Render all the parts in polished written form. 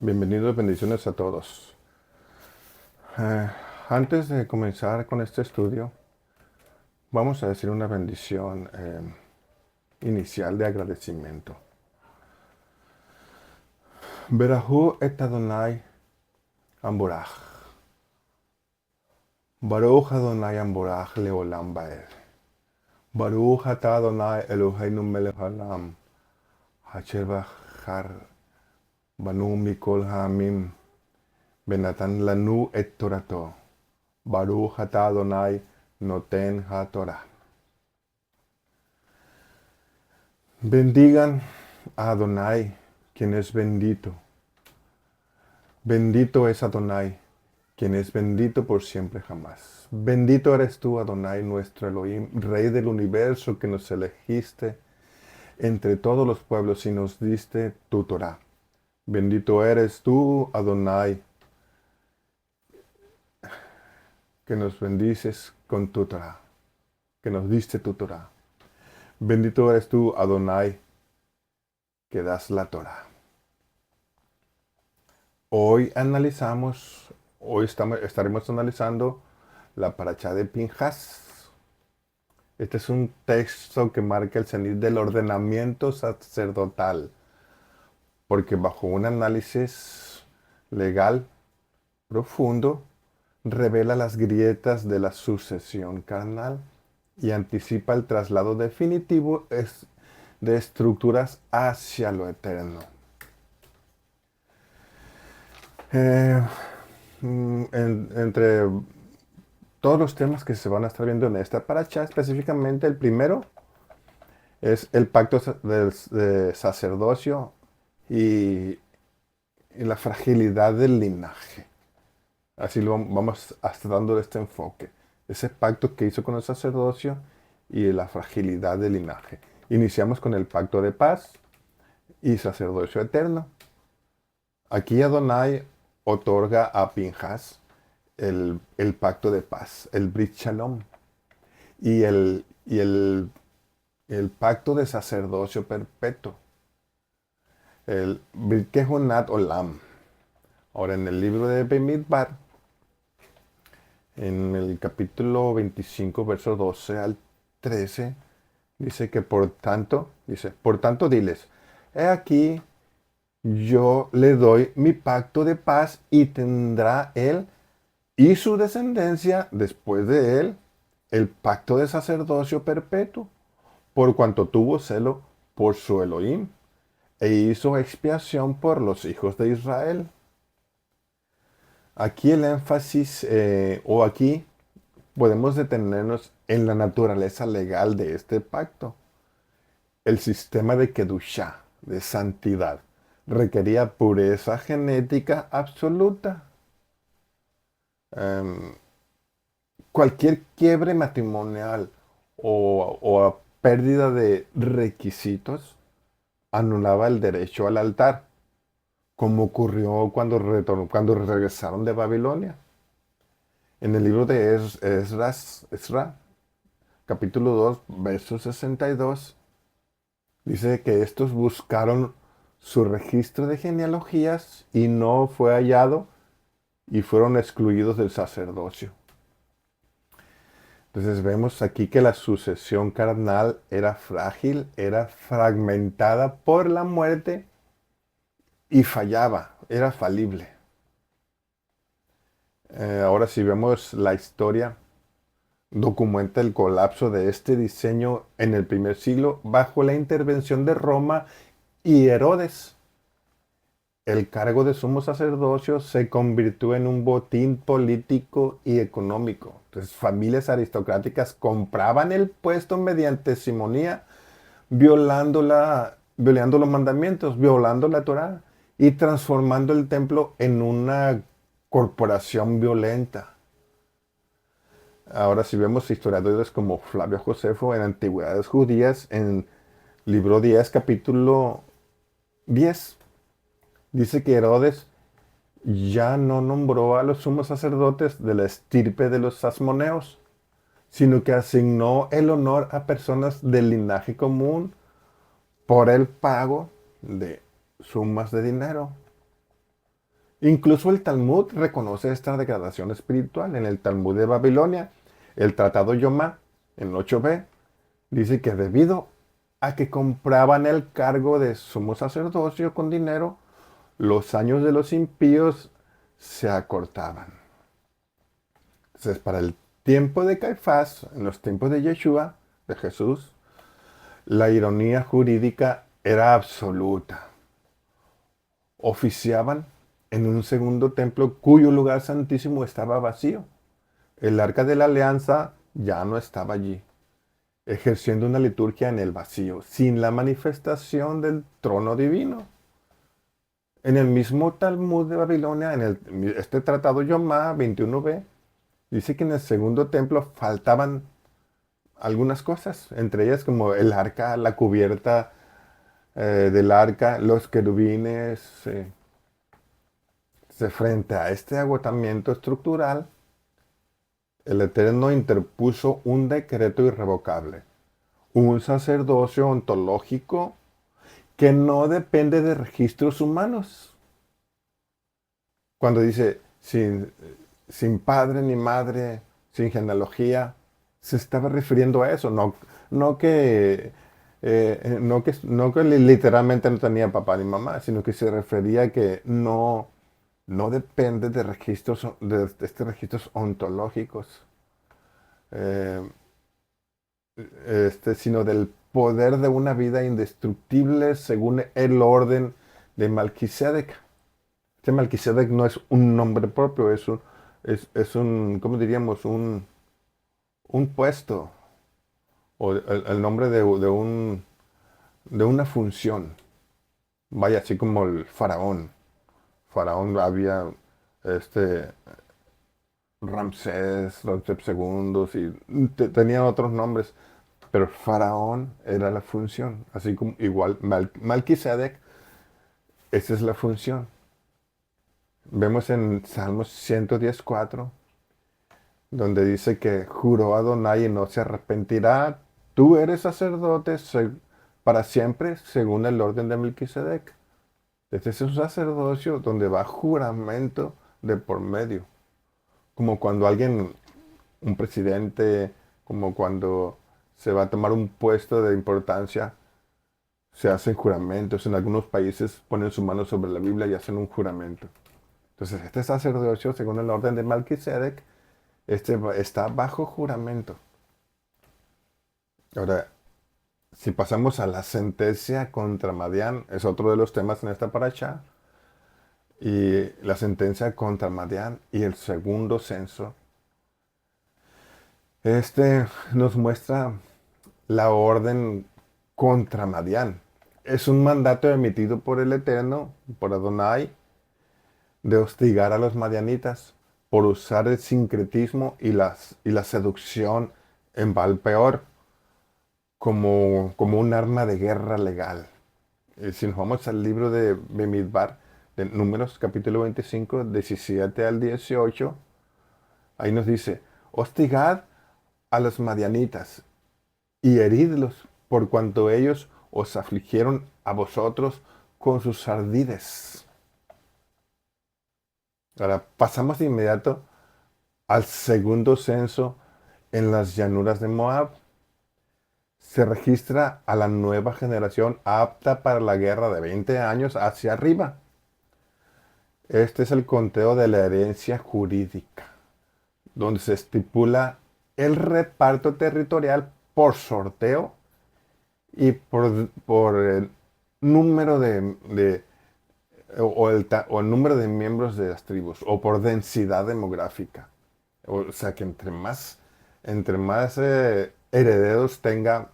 Bienvenidos, bendiciones a todos. Eh, Antes de comenzar con este estudio, vamos a decir una bendición inicial de agradecimiento. Berahu et Adonai Amborach. Baruch Adonai Amborach leolam baed. Baruch atah Adonai Eloheinu melech haolam. Asher bachar banu mikol ha'amim. Benatan lanu et torato. Baruch atah Adonai noten ha-Torah. Bendigan a Adonai, quien es bendito. Bendito es Adonai, quien es bendito por siempre jamás. Bendito eres tú, Adonai, nuestro Elohim, Rey del universo, que nos elegiste entre todos los pueblos y nos diste tu Torah. Bendito eres tú, Adonai, que nos bendices con tu Torah, que nos diste tu Torah. Bendito eres tú, Adonai, que das la Torah. Hoy estaremos analizando la parashá de Pinjas. Este es un texto que marca el cenit del ordenamiento sacerdotal, porque bajo un análisis legal profundo, revela las grietas de la sucesión carnal y anticipa el traslado definitivo de estructuras hacia lo eterno. Entre todos los temas que se van a estar viendo en esta paracha, específicamente el primero es el pacto de sacerdocio y la fragilidad del linaje. Así lo vamos a estar dando este enfoque. Ese pacto que hizo con el sacerdocio y la fragilidad del linaje. Iniciamos con el pacto de paz y sacerdocio eterno. Aquí Adonai otorga a Pinjas el pacto de paz, el Brit Shalom, y el pacto de sacerdocio perpetuo, el Brit Kehonat Olam. Ahora, en el libro de Bemidbar, en el capítulo 25, verso 12 al 13, dice que por tanto diles, he aquí, yo le doy mi pacto de paz y tendrá él y su descendencia después de él el pacto de sacerdocio perpetuo, por cuanto tuvo celo por su Elohim e hizo expiación por los hijos de Israel. Aquí el énfasis, o aquí podemos detenernos en la naturaleza legal de este pacto. El sistema de Kedushá, de santidad, requería pureza genética absoluta. Cualquier quiebre matrimonial o pérdida de requisitos anulaba el derecho al altar, como ocurrió cuando regresaron de Babilonia. En el libro de Esra, capítulo 2, verso 62, dice que estos buscaron su registro de genealogías y no fue hallado y fueron excluidos del sacerdocio. Entonces vemos aquí que la sucesión carnal era frágil, era fragmentada por la muerte y fallaba, era falible. Ahora si vemos la historia, documenta el colapso de este diseño en el primer siglo bajo la intervención de Roma y Herodes. El cargo de sumo sacerdocio se convirtió en un botín político y económico. Entonces, familias aristocráticas compraban el puesto mediante simonía, violando los mandamientos, violando la Torá y transformando el templo en una corporación violenta. Ahora, si vemos historiadores como Flavio Josefo en Antigüedades Judías, en libro 10, capítulo 10, dice que Herodes ya no nombró a los sumos sacerdotes de la estirpe de los asmoneos, sino que asignó el honor a personas del linaje común por el pago de sumas de dinero. Incluso el Talmud reconoce esta degradación espiritual. En el Talmud de Babilonia, el Tratado Yomá, en 8b, dice que debido a que compraban el cargo de sumo sacerdocio con dinero, los años de los impíos se acortaban. Entonces, para el tiempo de Caifás, en los tiempos de Yeshua, de Jesús, la ironía jurídica era absoluta. Oficiaban en un segundo templo cuyo lugar santísimo estaba vacío. El arca de la alianza ya no estaba allí, ejerciendo una liturgia en el vacío, sin la manifestación del trono divino. En el mismo Talmud de Babilonia, este tratado Yomá 21b, dice que en el segundo templo faltaban algunas cosas, entre ellas como el arca, la cubierta del arca, los querubines. Frente a este agotamiento estructural, el Eterno interpuso un decreto irrevocable, un sacerdocio ontológico que no depende de registros humanos. Cuando dice sin padre ni madre, sin genealogía, se estaba refiriendo a eso, no que literalmente no tenía papá ni mamá, sino que se refería a que no depende de registros ontológicos, eh, sino del poder de una vida indestructible según el orden de Melquisedec. Este Melquisedec no es un nombre propio, es un, ¿cómo diríamos? Un puesto, o el nombre de una función. Vaya, así como el faraón. Faraón había este Ramsés II, y tenían otros nombres, pero el faraón era la función, así como igual Melquisedec, esa es la función. Vemos en Salmos 110:4, donde dice que juró Adonai y no se arrepentirá, tú eres sacerdote para siempre según el orden de Melquisedec. Este es un sacerdocio donde va juramento de por medio. Como cuando un presidente, como cuando se va a tomar un puesto de importancia, se hacen juramentos. En algunos países ponen su mano sobre la Biblia y hacen un juramento. Entonces, este sacerdocio, según el orden de Melquisedec, está bajo juramento. Ahora, si pasamos a la sentencia contra Madián, es otro de los temas en esta paracha, y la sentencia contra Madián y el segundo censo. Nos muestra la orden contra Madián. Es un mandato emitido por el Eterno, por Adonai, de hostigar a los madianitas por usar el sincretismo y la seducción en Baal-peor como un arma de guerra legal. Si nos vamos al libro de Bemidbar, de Números, capítulo 25, 17 al 18, ahí nos dice, hostigad a los madianitas y heridlos por cuanto ellos os afligieron a vosotros con sus ardides. Ahora pasamos de inmediato al segundo censo en las llanuras de Moab. Se registra a la nueva generación apta para la guerra de 20 años hacia arriba. Este es el conteo de la herencia jurídica, donde se estipula el reparto territorial por sorteo y por número o el número de miembros de las tribus, o por densidad demográfica. O sea que entre más herederos tenga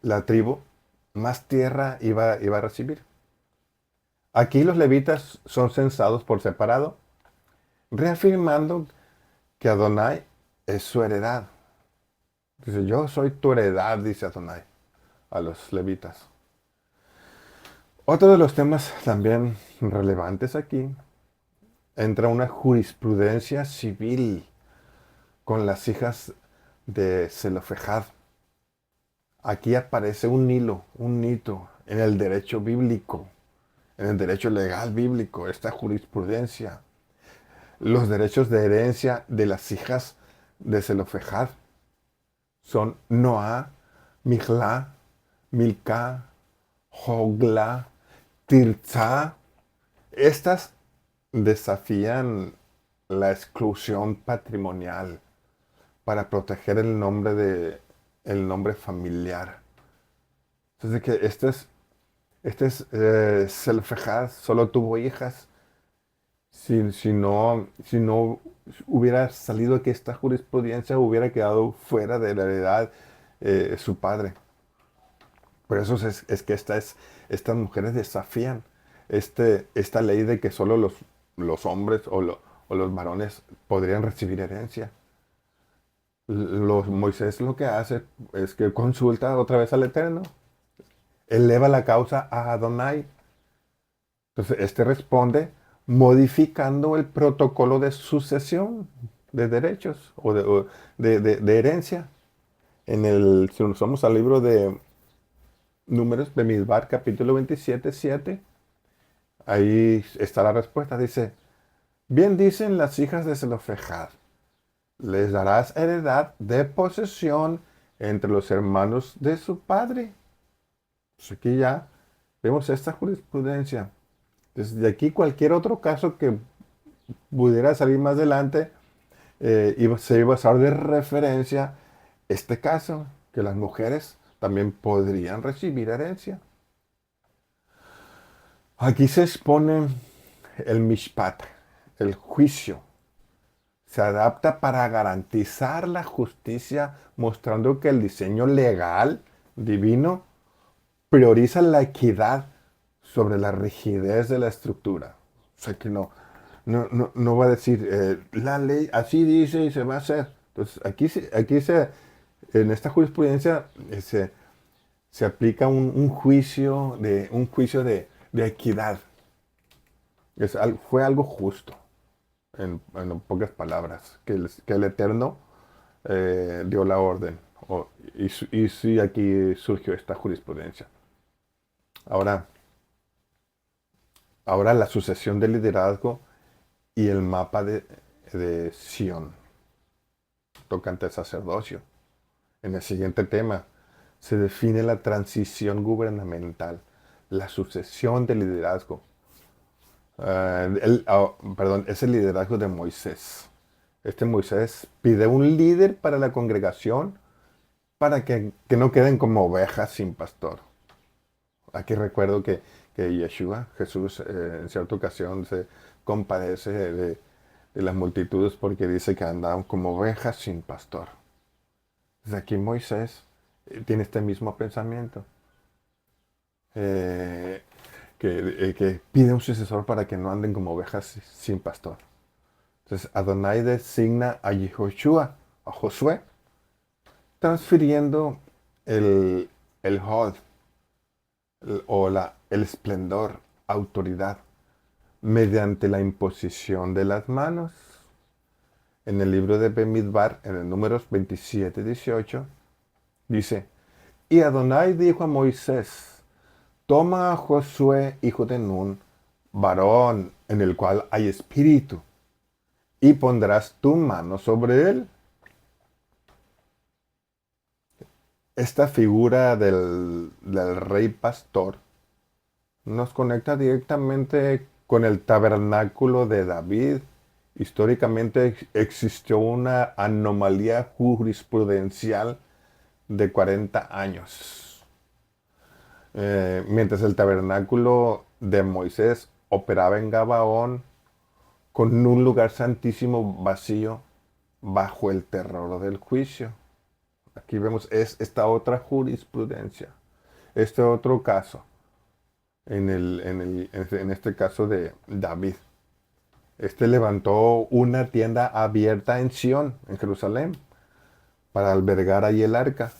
la tribu, más tierra iba a recibir. Aquí los levitas son censados por separado, reafirmando que Adonai es su heredad. Dice, yo soy tu heredad, dice Adonai a los levitas. Otro de los temas también relevantes aquí, entra una jurisprudencia civil con las hijas de Zelofejad. Aquí aparece un hito en el derecho bíblico, en el derecho legal bíblico, esta jurisprudencia, los derechos de herencia de las hijas de Zelofejad son Noa, Mijla, Milca, Jogla, Tirza. Estas desafían la exclusión patrimonial para proteger el nombre familiar. Entonces, que Zelofejad solo tuvo hijas. Si no hubiera salido que esta jurisprudencia, hubiera quedado fuera de la heredad su padre. Por eso es que estas mujeres desafían esta ley de que solo los hombres o los varones podrían recibir herencia. Moisés lo que hace es que consulta otra vez al Eterno, eleva la causa a Adonai. Entonces, este responde modificando el protocolo de sucesión de derechos o de herencia. Si nos vamos al libro de Números, Bemidbar, capítulo 27, 7, ahí está la respuesta. Dice, bien dicen las hijas de Zelofejad, les darás heredad de posesión entre los hermanos de su padre. Pues aquí ya vemos esta jurisprudencia. Desde aquí cualquier otro caso que pudiera salir más adelante, se iba a usar de referencia este caso, que las mujeres también podrían recibir herencia. Aquí se expone el mishpat, el juicio. Se adapta para garantizar la justicia, mostrando que el diseño legal divino prioriza la equidad sobre la rigidez de la estructura. O sea que no va a decir, la ley así dice y se va a hacer. Entonces, en esta jurisprudencia se aplica un juicio de equidad. Fue algo justo, en pocas palabras, que el Eterno dio la orden. Y sí, aquí surgió esta jurisprudencia. Ahora, la sucesión del liderazgo y el mapa de Sión, tocante al sacerdocio. En el siguiente tema se define la transición gubernamental, la sucesión del liderazgo. Es el liderazgo de Moisés. Este Moisés pide un líder para la congregación para que no queden como ovejas sin pastor. Aquí recuerdo que Yeshua, Jesús, en cierta ocasión se compadece de las multitudes porque dice que andaban como ovejas sin pastor. Desde aquí Moisés tiene este mismo pensamiento, eh, que pide un sucesor para que no anden como ovejas sin pastor. Entonces Adonai designa a Yehoshua, a Josué, transfiriendo el Hod, el esplendor, autoridad, mediante la imposición de las manos. En el libro de Bemidbar, en el números 27, 18, dice, y Adonai dijo a Moisés, toma a Josué, hijo de Nun, varón en el cual hay espíritu, y pondrás tu mano sobre él. Esta figura del rey pastor nos conecta directamente con el tabernáculo de David. Históricamente existió una anomalía jurisprudencial de 40 años. Mientras el tabernáculo de Moisés operaba en Gabaón, con un lugar santísimo vacío bajo el terror del juicio. Aquí vemos esta otra jurisprudencia, este otro caso, en este caso de David. Este levantó una tienda abierta en Sión, en Jerusalén, para albergar ahí el arca.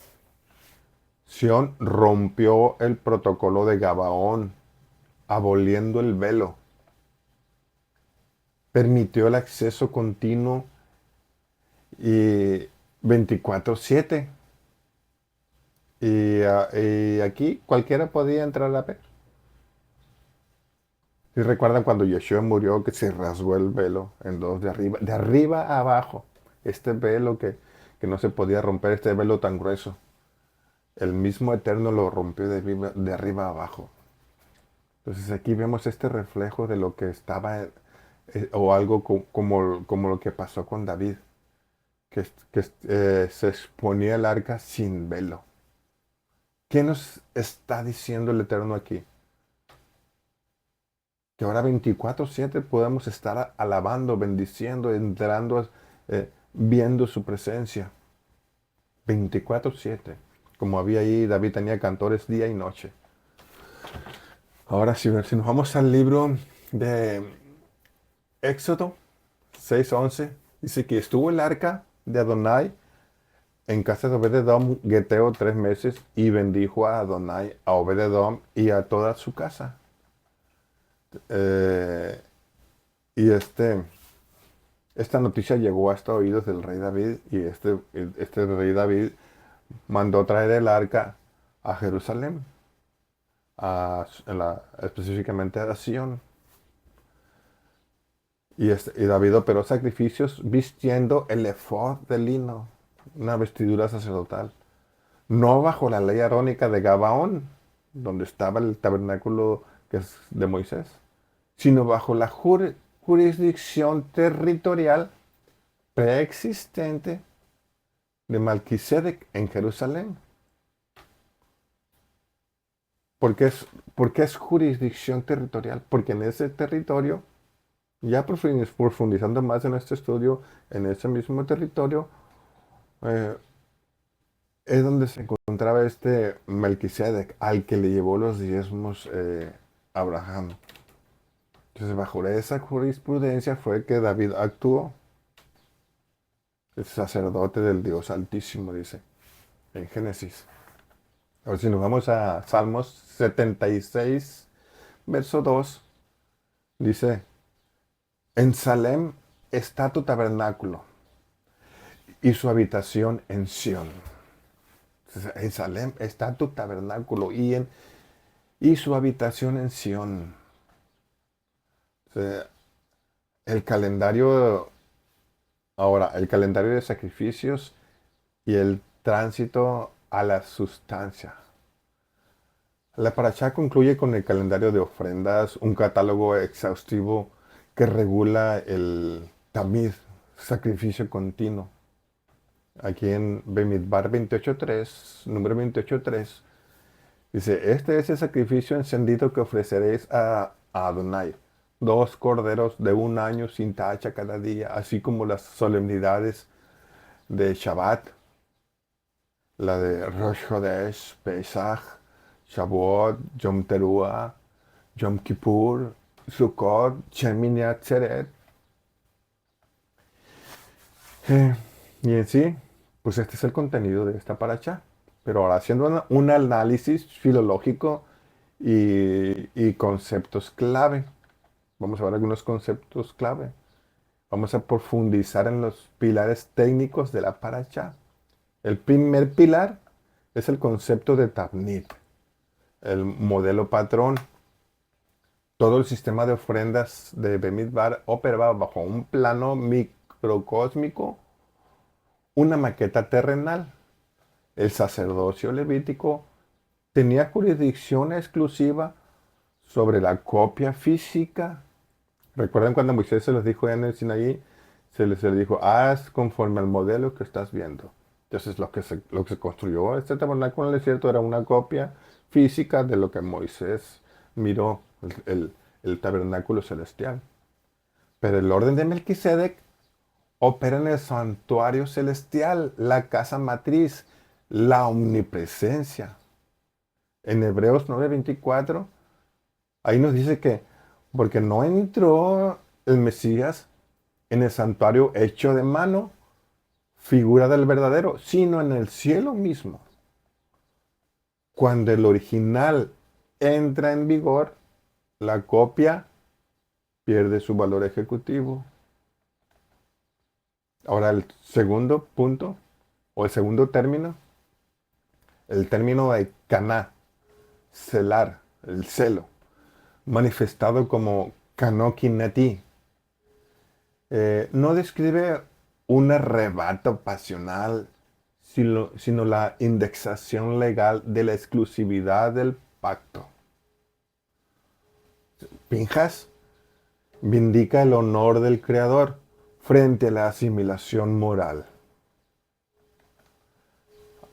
Sión rompió el protocolo de Gabaón, aboliendo el velo. Permitió el acceso continuo y 24/7. Y aquí cualquiera podía entrar a ver. Si recuerdan cuando Yeshua murió que se rasgó el velo en dos de arriba a abajo. Este velo que no se podía romper, este velo tan grueso. El mismo Eterno lo rompió de arriba a abajo. Entonces aquí vemos este reflejo de lo que estaba, o algo como lo que pasó con David, que se exponía el arca sin velo. ¿Qué nos está diciendo el Eterno aquí? Que ahora 24/7 podemos estar alabando, bendiciendo, entrando, viendo su presencia. 24/7. Como había ahí, David tenía cantores día y noche. Ahora si nos vamos al libro de Éxodo 6:11, dice que estuvo el arca de Adonai en casa de Obed-edom Geteo 3 meses y bendijo a Adonai, a Obed-edom y a toda su casa. Eh, y esta noticia llegó hasta oídos del rey David y este rey David mandó traer el arca a Jerusalén, específicamente a Sión. Y David operó sacrificios vistiendo el efod de lino, una vestidura sacerdotal, no bajo la ley arónica de Gabaón, donde estaba el tabernáculo que es de Moisés, sino bajo la jurisdicción territorial preexistente de Melquisedec en Jerusalén. ¿Por qué es jurisdicción territorial? Porque en ese territorio, ya profundizando más en este estudio, en ese mismo territorio, eh, es donde se encontraba este Melquisedec, al que le llevó los diezmos Abraham. Entonces, bajo esa jurisprudencia fue que David actuó, el sacerdote del Dios Altísimo, dice, en Génesis. Ahora, si nos vamos a Salmos 76, verso 2, dice, en Salem está tu tabernáculo y su habitación en Sión. Entonces, en Salem está tu tabernáculo y su habitación en Sión. O sea, el calendario, ahora, el calendario de sacrificios y el tránsito a la sustancia. La paracha concluye con el calendario de ofrendas, un catálogo exhaustivo que regula el tamiz, sacrificio continuo. Aquí en Bemidbar 28.3, número 28.3, dice, este es el sacrificio encendido que ofreceréis a Adonai. 2 corderos de 1 año sin tacha cada día, así como las solemnidades de Shabbat, la de Rosh Chodesh, Pesach, Shavuot, Yom Teruah, Yom Kippur, Sukkot, Shemini Atzeret. Eh, y en sí, pues este es el contenido de esta paracha. Pero ahora haciendo un análisis filológico y conceptos clave. Vamos a ver algunos conceptos clave. Vamos a profundizar en los pilares técnicos de la paracha. El primer pilar es el concepto de Tabnit, el modelo patrón. Todo el sistema de ofrendas de Bemidbar operaba bajo un plano microcósmico, una maqueta terrenal. El sacerdocio levítico tenía jurisdicción exclusiva sobre la copia física. ¿Recuerdan cuando Moisés se los dijo en el Sinaí? Se les dijo, haz conforme al modelo que estás viendo. Entonces lo que se construyó este tabernáculo en el desierto era una copia física de lo que Moisés miró, el tabernáculo celestial. Pero el orden de Melquisedec opera en el santuario celestial, la casa matriz, la omnipresencia. En Hebreos 9:24, ahí nos dice que porque no entró el Mesías en el santuario hecho de mano, figura del verdadero, sino en el cielo mismo. Cuando el original entra en vigor, la copia pierde su valor ejecutivo. Ahora el segundo punto, o el segundo término, el término de caná, celar, el celo. manifestado como Kanoki Neti, no describe un arrebato pasional, sino la indexación legal de la exclusividad del pacto. Pinjas vindica el honor del Creador frente a la asimilación moral.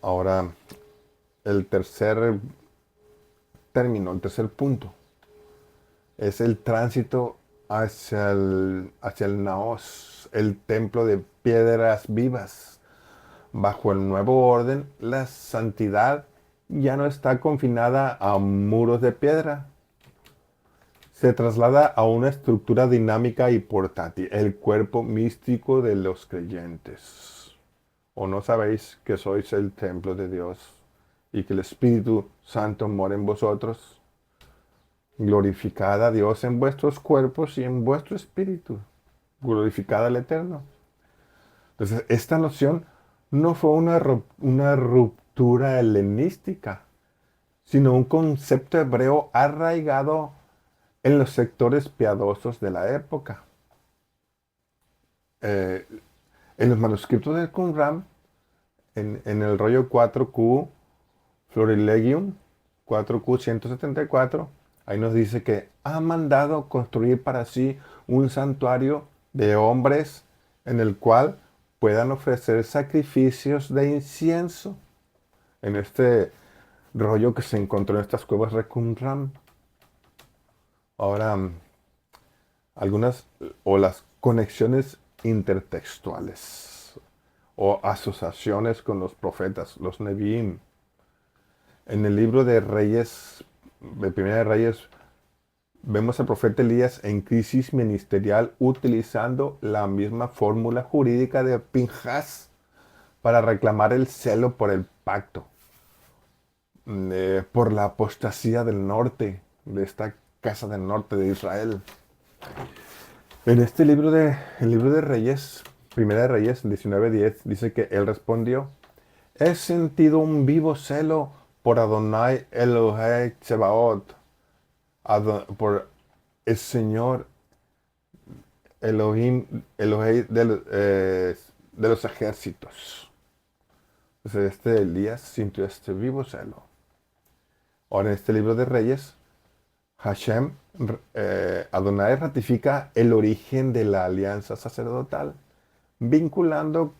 Ahora, el tercer término, el tercer punto, es el tránsito hacia el Naos, el templo de piedras vivas. Bajo el nuevo orden, la santidad ya no está confinada a muros de piedra. Se traslada a una estructura dinámica y portátil, el cuerpo místico de los creyentes. ¿O no sabéis que sois el templo de Dios y que el Espíritu Santo mora en vosotros? Glorificad a Dios en vuestros cuerpos y en vuestro espíritu. Glorificad al Eterno. Entonces, esta noción no fue una ruptura helenística, sino un concepto hebreo arraigado en los sectores piadosos de la época. En los manuscritos del Qumran, en el rollo 4Q, Florilegium, 4Q 174, ahí nos dice que ha mandado construir para sí un santuario de hombres en el cual puedan ofrecer sacrificios de incienso. En este rollo que se encontró en estas cuevas de Qumran. Ahora, algunas o las conexiones intertextuales o asociaciones con los profetas, los Nevi'im. En el libro de Reyes, de Primera de Reyes, vemos al profeta Elías en crisis ministerial utilizando la misma fórmula jurídica de Pinjas para reclamar el celo por el pacto, por la apostasía del norte, de esta casa del norte de Israel. En este el libro de Reyes, Primera de Reyes 19:10, dice que él respondió: he sentido un vivo celo por Adonai Elohei Tsebaot, por el Señor Elohim, Elohei de los ejércitos. Entonces Elías sintió este vivo celo. Ahora en este libro de Reyes, Hashem, Adonai ratifica el origen de la alianza sacerdotal, vinculando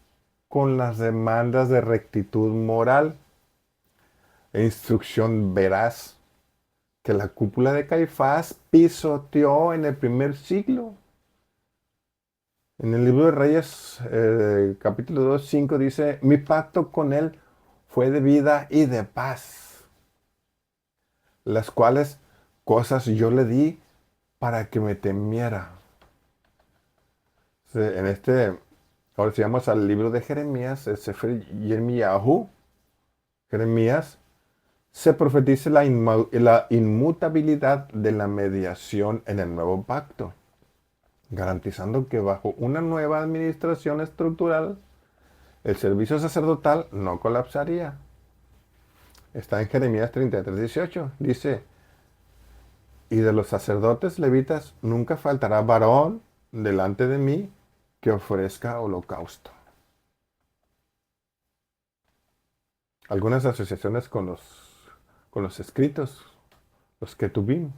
con las demandas de rectitud moral e instrucción veraz que la cúpula de Caifás pisoteó en el primer siglo. En el libro de Reyes, capítulo 2, 5 dice: mi pacto con él fue de vida y de paz, las cuales cosas yo le di para que me temiera. Ahora si vamos al libro de Jeremías, el Sefer Yirmiyahu, Jeremías, se profetiza la inmutabilidad de la mediación en el nuevo pacto, garantizando que bajo una nueva administración estructural, el servicio sacerdotal no colapsaría. Está en Jeremías 33:18. Dice: y de los sacerdotes levitas nunca faltará varón delante de mí que ofrezca holocausto. Algunas asociaciones con los escritos, los Ketubim.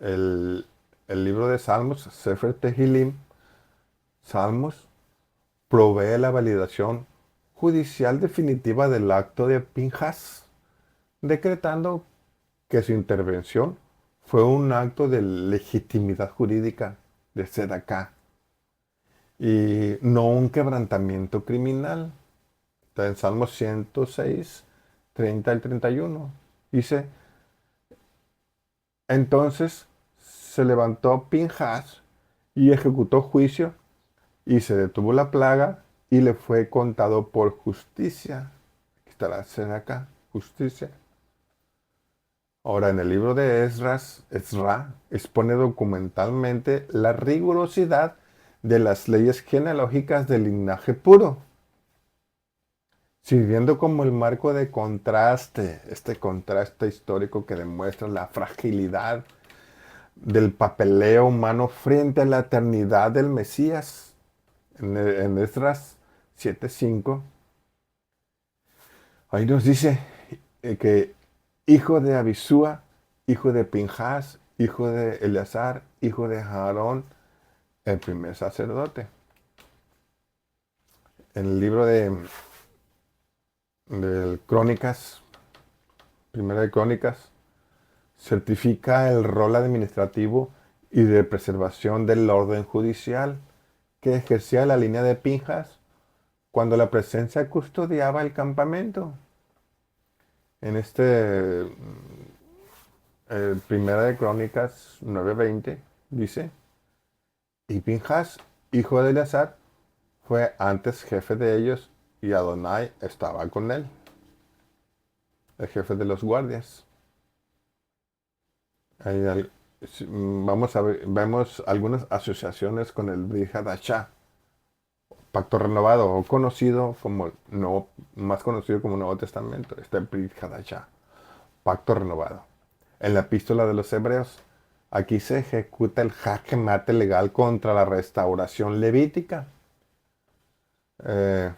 El libro de Salmos, Sefer Tehilim, Salmos, provee la validación judicial definitiva del acto de Pinjas, decretando que su intervención fue un acto de legitimidad jurídica de Sedaká y no un quebrantamiento criminal. Está en Salmos 106, 30 al 31. Dice: entonces se levantó Pinjas y ejecutó juicio, y se detuvo la plaga, y le fue contado por justicia. Aquí está la Sedaká, justicia. Ahora, en el libro de Ezra expone documentalmente la rigurosidad de las leyes genealógicas del linaje puro, sirviendo como el marco de contraste, este contraste histórico que demuestra la fragilidad del papeleo humano frente a la eternidad del Mesías. En Esdras 7:5, ahí nos dice que hijo de Abisúa, hijo de Pinjas, hijo de Eleazar, hijo de Aarón, el primer sacerdote. En el libro de Crónicas, primera de Crónicas, certifica el rol administrativo y de preservación del orden judicial que ejercía la línea de Pinjas cuando la presencia custodiaba el campamento. En primera de Crónicas 9:20 dice, y Pinjas, hijo de Eleazar, fue antes jefe de ellos y Adonai estaba con él, el jefe de los guardias. Hay al- Vamos a ver, vemos algunas asociaciones con el Brit Hadashah, pacto renovado, o conocido como no, más conocido como Nuevo Testamento, este Brit Hadashah, pacto renovado. En la epístola de los Hebreos, aquí se ejecuta el jaque mate legal contra la restauración levítica. Eh,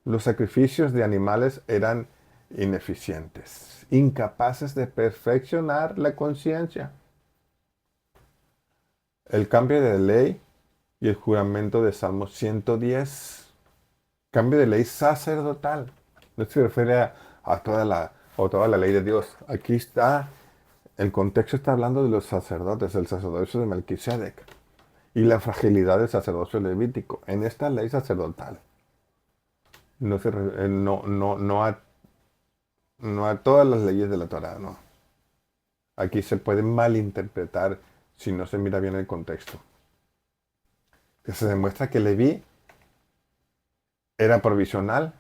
los sacrificios de animales eran ineficientes, incapaces de perfeccionar la conciencia. El cambio de ley y el juramento de Salmo 110, cambio de ley sacerdotal. No se refiere a toda la ley de Dios. Aquí está, el contexto está hablando de los sacerdotes, el sacerdocio de Melquisedec y la fragilidad del sacerdocio levítico. En esta ley sacerdotal, no a todas las leyes de la Torah, no. Aquí se puede malinterpretar si no se mira bien el contexto. Que se demuestra que Leví era provisional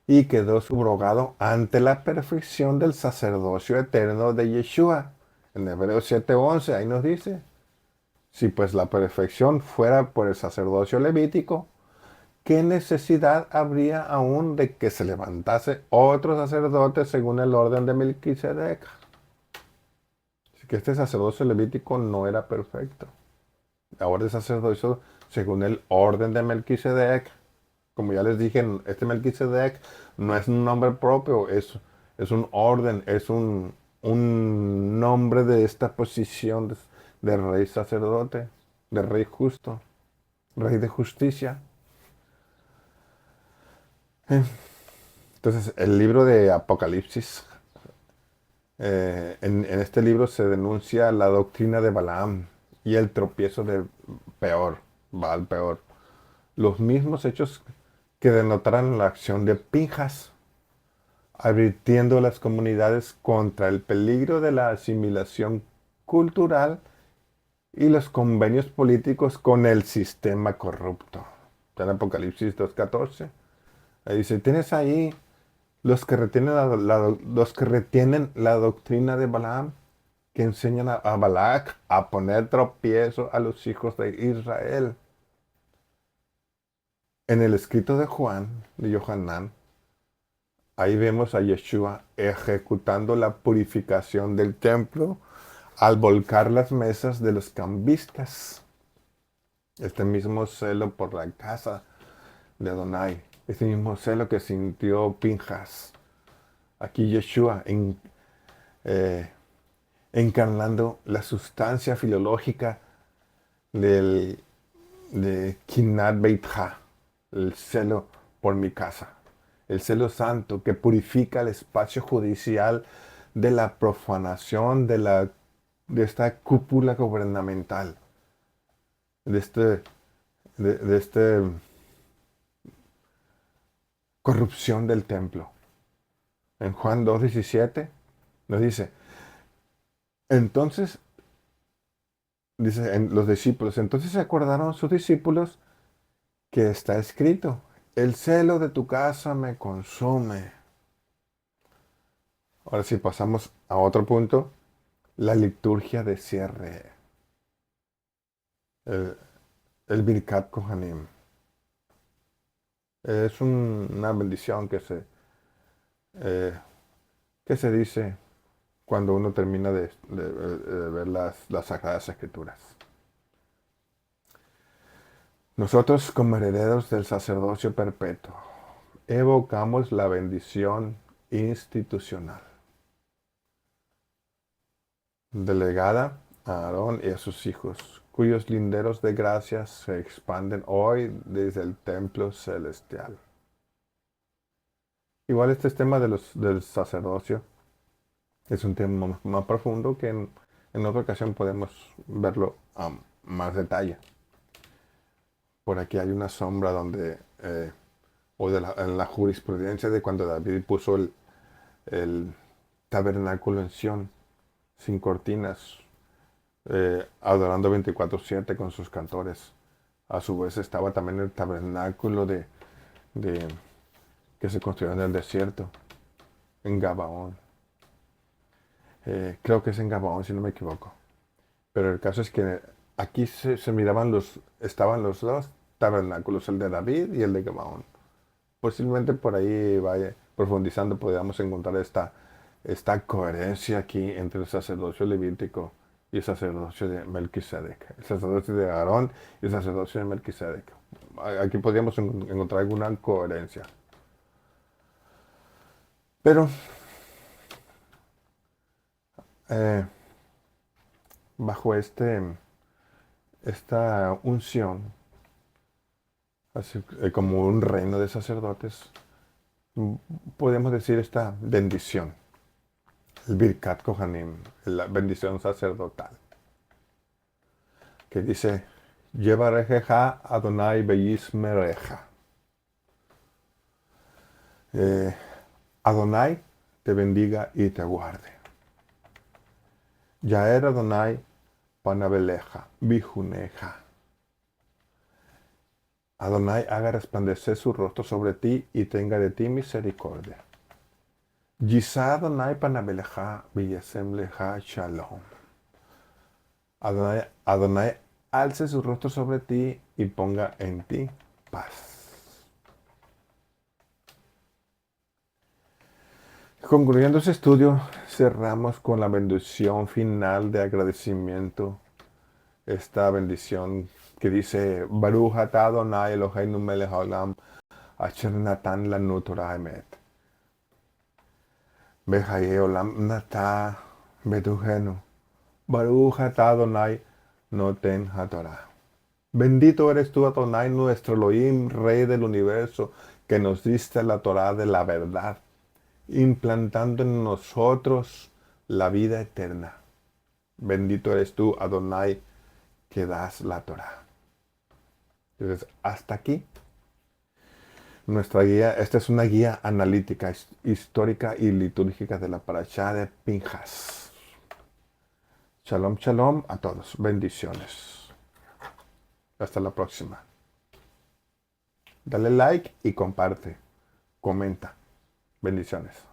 y quedó subrogado ante la perfección del sacerdocio eterno de Yeshua. En Hebreos 7:11, ahí nos dice, si pues la perfección fuera por el sacerdocio levítico, ¿qué necesidad habría aún de que se levantase otro sacerdote según el orden de Melquisedec? Así que este sacerdocio levítico no era perfecto. Ahora el sacerdocio según el orden de Melquisedec, como ya les dije, este Melquisedec no es un nombre propio, es un orden, es un nombre de esta posición de rey sacerdote, de rey justo, rey de justicia. Entonces, el libro de Apocalipsis, en este libro se denuncia la doctrina de Balaam y el tropiezo de Peor, Baal Peor. Los mismos hechos que denotaran la acción de Pinjas, advirtiendo a las comunidades contra el peligro de la asimilación cultural y los convenios políticos con el sistema corrupto. Está en Apocalipsis 2:14. Ahí dice, tienes ahí los que retienen los que retienen la doctrina de Balaam, que enseñan a Balac a poner tropiezo a los hijos de Israel. En el escrito de Juan, de Yohanan, ahí vemos a Yeshua ejecutando la purificación del templo al volcar las mesas de los cambistas. Este mismo celo por la casa de Adonai, este mismo celo que sintió Pinjas. Aquí Yeshua eh, encarnando la sustancia filológica de Kinat Beitha, el celo por mi casa, el celo santo que purifica el espacio judicial de la profanación de esta cúpula gubernamental, de este corrupción del templo. En Juan 2:17 nos dice, entonces, dice en los discípulos, entonces se acordaron sus discípulos que está escrito, el celo de tu casa me consume. Ahora sí pasamos a otro punto, la liturgia de cierre, el, el Birkat Kohanim. Es una bendición eh, que se dice cuando uno termina de ver las Sagradas Escrituras. Nosotros, como herederos del sacerdocio perpetuo, evocamos la bendición institucional delegada a Aarón y a sus hijos, cuyos linderos de gracias se expanden hoy desde el templo celestial. Igual este tema del sacerdocio es un tema más profundo que en otra ocasión podemos verlo a más detalle. Por aquí hay una sombra donde, en la jurisprudencia de cuando David puso el tabernáculo en Sión, sin cortinas, adorando 24/7 con sus cantores. A su vez estaba también el tabernáculo de- que se construyó en el desierto, en Gabaón. Creo que es en Gabaón, si no me equivoco. Pero el caso es que aquí se miraban estaban los dos tabernáculos, el de David y el de Gabaón. Posiblemente por ahí, vaya profundizando, podamos encontrar esta coherencia aquí entre el sacerdocio levítico y el sacerdocio de Melquisedec, el sacerdocio de Aarón y el sacerdocio de Melquisedec. Aquí podríamos encontrar alguna coherencia. Pero eh, bajo esta unción, así, como un reino de sacerdotes, mm, podemos decir esta bendición, el Birkat Kohanim, la bendición sacerdotal, que dice, Yevarejeja Adonai Beyismereja. Adonai te bendiga y te guarde. Yaer Adonai panabeleja, bijuneja. Adonai haga resplandecer su rostro sobre ti y tenga de ti misericordia. Yisa Adonai panabeleja, biyasemleja shalom. Adonai alce su rostro sobre ti y ponga en ti paz. Concluyendo este estudio, cerramos con la bendición final de agradecimiento. Esta bendición que dice, Baruch atah Adonai Eloheinu melech haolam, asher natan lanu Torah emet. Behaye olam nata betuhenu. Baruch atah Adonai noten hatorah. Bendito eres tú, Adonai, nuestro Elohim, Rey del universo, que nos diste la Torah de la verdad, implantando en nosotros la vida eterna. Bendito eres tú, Adonai, que das la Torah. Entonces, hasta aquí nuestra guía. Esta es una guía analítica, histórica y litúrgica de la Parashá de Pinjas. Shalom, shalom a todos. Bendiciones. Hasta la próxima. Dale like y comparte. Comenta. Bendiciones.